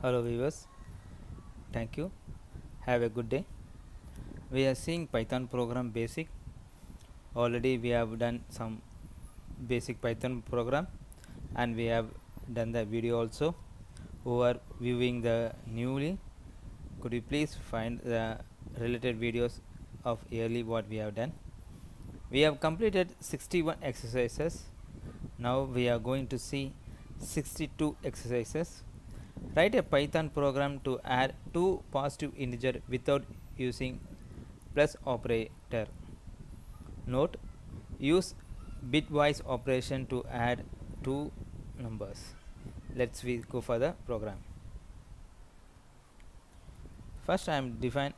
Hello viewers, thank you. Have a good day. We are seeing Python program basic. Already we have done some basic Python program and we have done the video also. Who are viewing the newly, could you please find the related videos of yearly what we have done. We have completed 61 exercises. Now we are going to see 62 exercises. Write a Python program to add two positive integers without using plus operator. Note: use bitwise operation to add two numbers. Let's go for the program. First I am define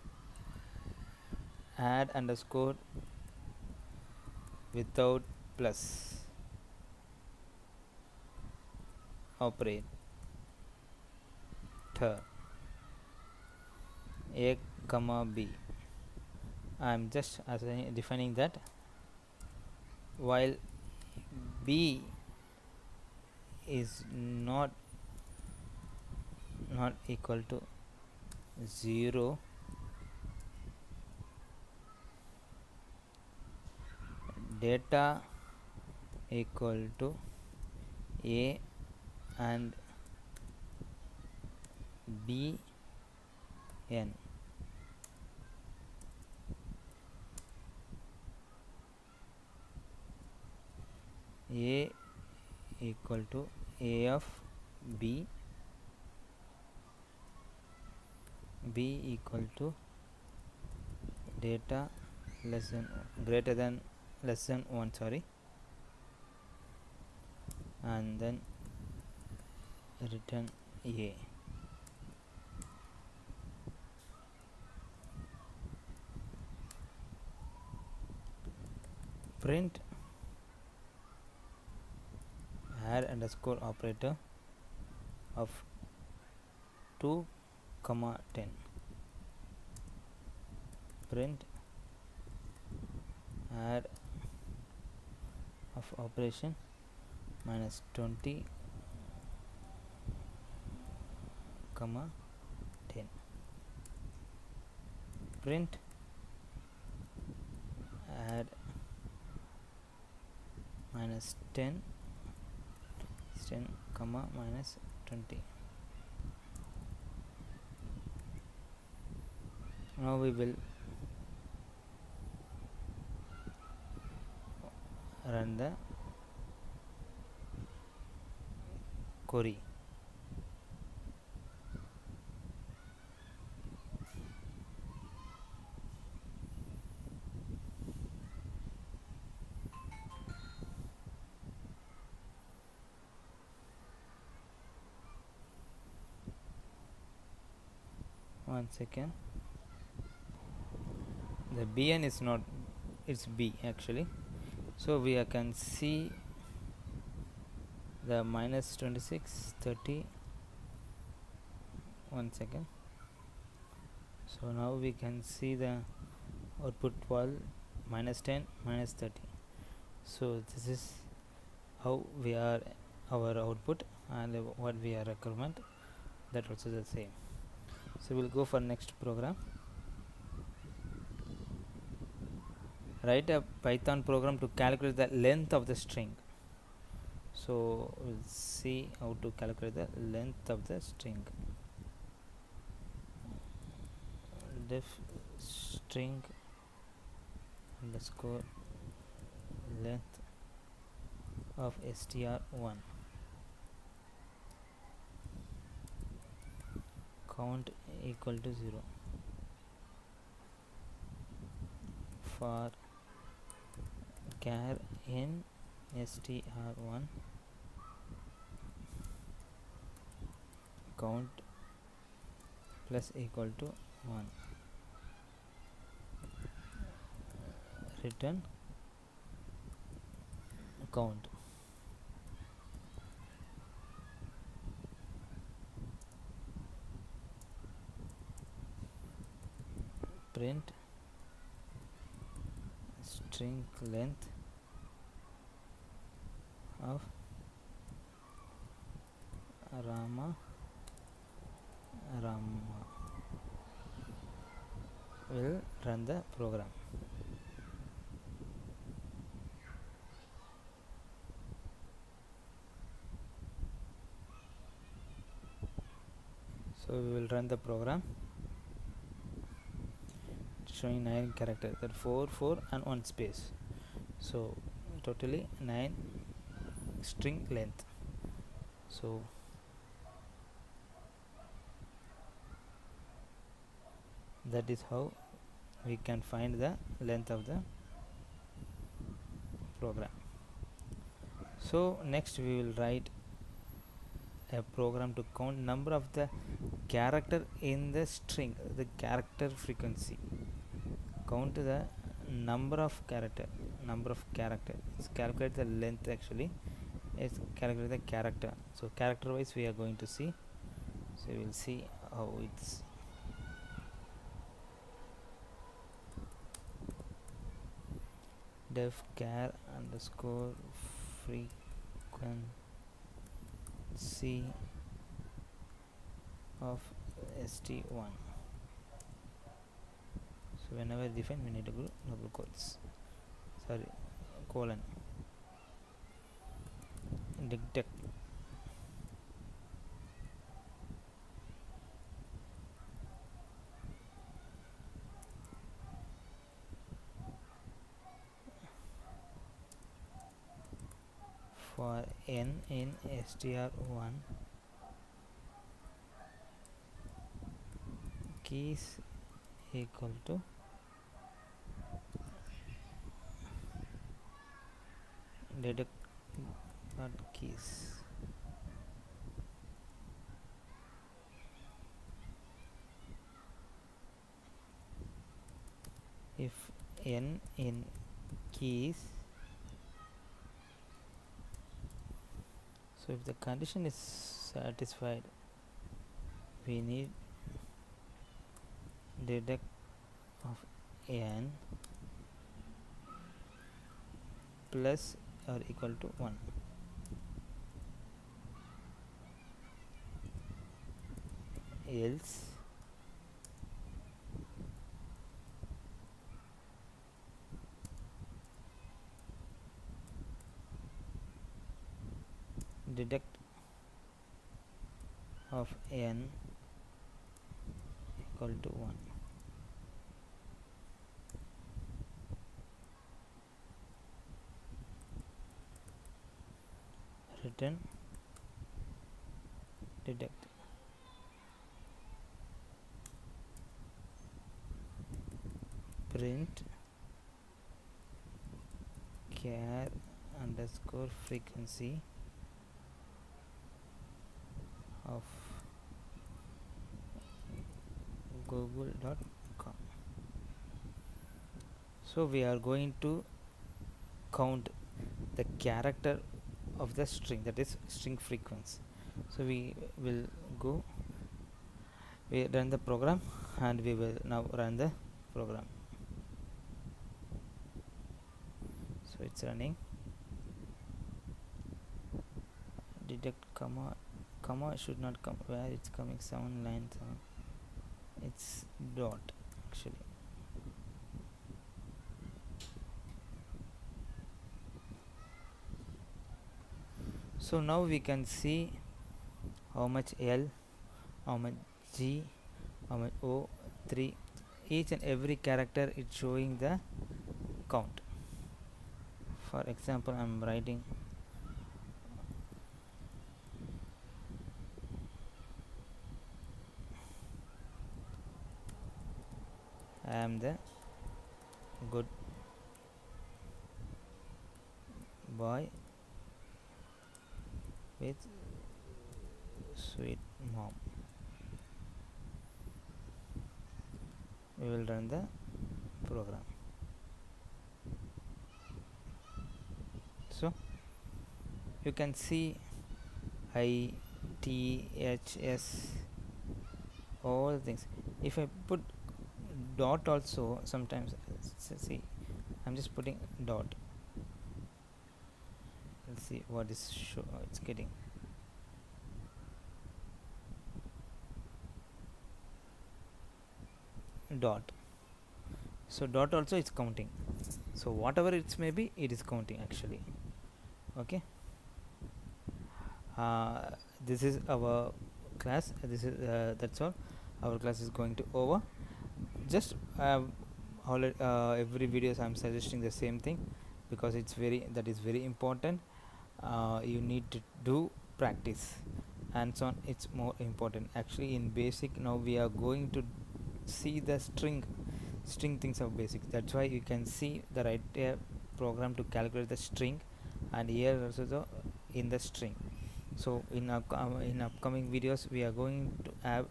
add underscore without plus operator a comma b. I am just defining that while b is not equal to 0, data equal to a and b n. A equal to a of b, b equal to data less than greater than less than 1, sorry, and then return a. Print add underscore operator of 2 comma 10. Print add of operation minus 20 comma 10. Print add minus 10 comma minus 20. Now we will run the query. One second. The bn is not, it's b actually, so we can see the minus 26 30. One second. So now we can see the output 12 minus 10 minus 30. So this is how we are our output, and what we are requirement, that also the same. So we'll go for next program. Write a Python program to calculate the length of the string. So we'll see how to calculate the length of the string. Def string underscore length of str1, count equal to 0. For char in str1, count plus equal to 1. Return count. Print string length of Rama Rama will run the program. So we will run the program, showing 9 characters, that 4 4 and 1 space, so totally 9 string length. So that is how we can find the length of the program. So next we will write a program to count number of the character in the string, the character frequency. Count the number of character, it's calculate the length, actually it's calculate the character. So character wise we are going to see, so we will see how it's def char underscore frequency of st1. So whenever define, we need to go double quotes, sorry, colon, detect for n in str1 keys equal to deduct keys. If n in keys, so if the condition is satisfied, we need deduct of n plus or equal to 1. Else deduct of n equal to 1. Return deduct. Print char underscore frequency of google.com. So we are going to count the character of the string, that is string frequency. So we will go, we run the program, and we will now run the program. So it's running. Detect comma should not come, where it's coming, 7 line 7, it's dot actually. So now we can see how much L, how much G, how much O, 3, each and every character is showing the count. For example, I am writing I am the good boy with sweet mom. We will run the program. So you can see I, T, H, S, all the things. If I put dot also, sometimes, see, I'm just putting dot. Let's see what is it's getting. dot. So dot also is counting, so whatever it's may be, it is counting actually. Okay, uh, this is our class. This is that's all. Our class is going to over. Just every videos I'm suggesting the same thing, because it's very, that is very important. You need to do practice, and so on, it's more important actually. In basic, now we are going to see the string things of basic. That's why you can see the right program to calculate the string, and here also in the string. So in upcoming videos we are going to have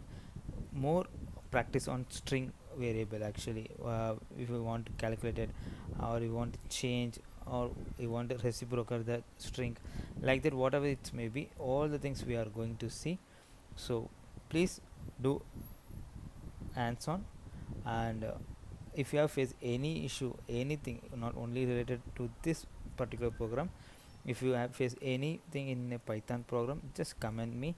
more practice on string variable actually. If you want to calculate it, or you want to change, or you want to reciprocal the string, like that, whatever it may be, all the things we are going to see. So please do hands on. And if you have faced any issue, anything not only related to this particular program, if you have faced anything in a Python program, just comment me.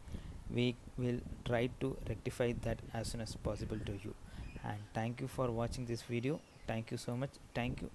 We will try to rectify that as soon as possible to you. And thank you for watching this video. Thank you so much. Thank you.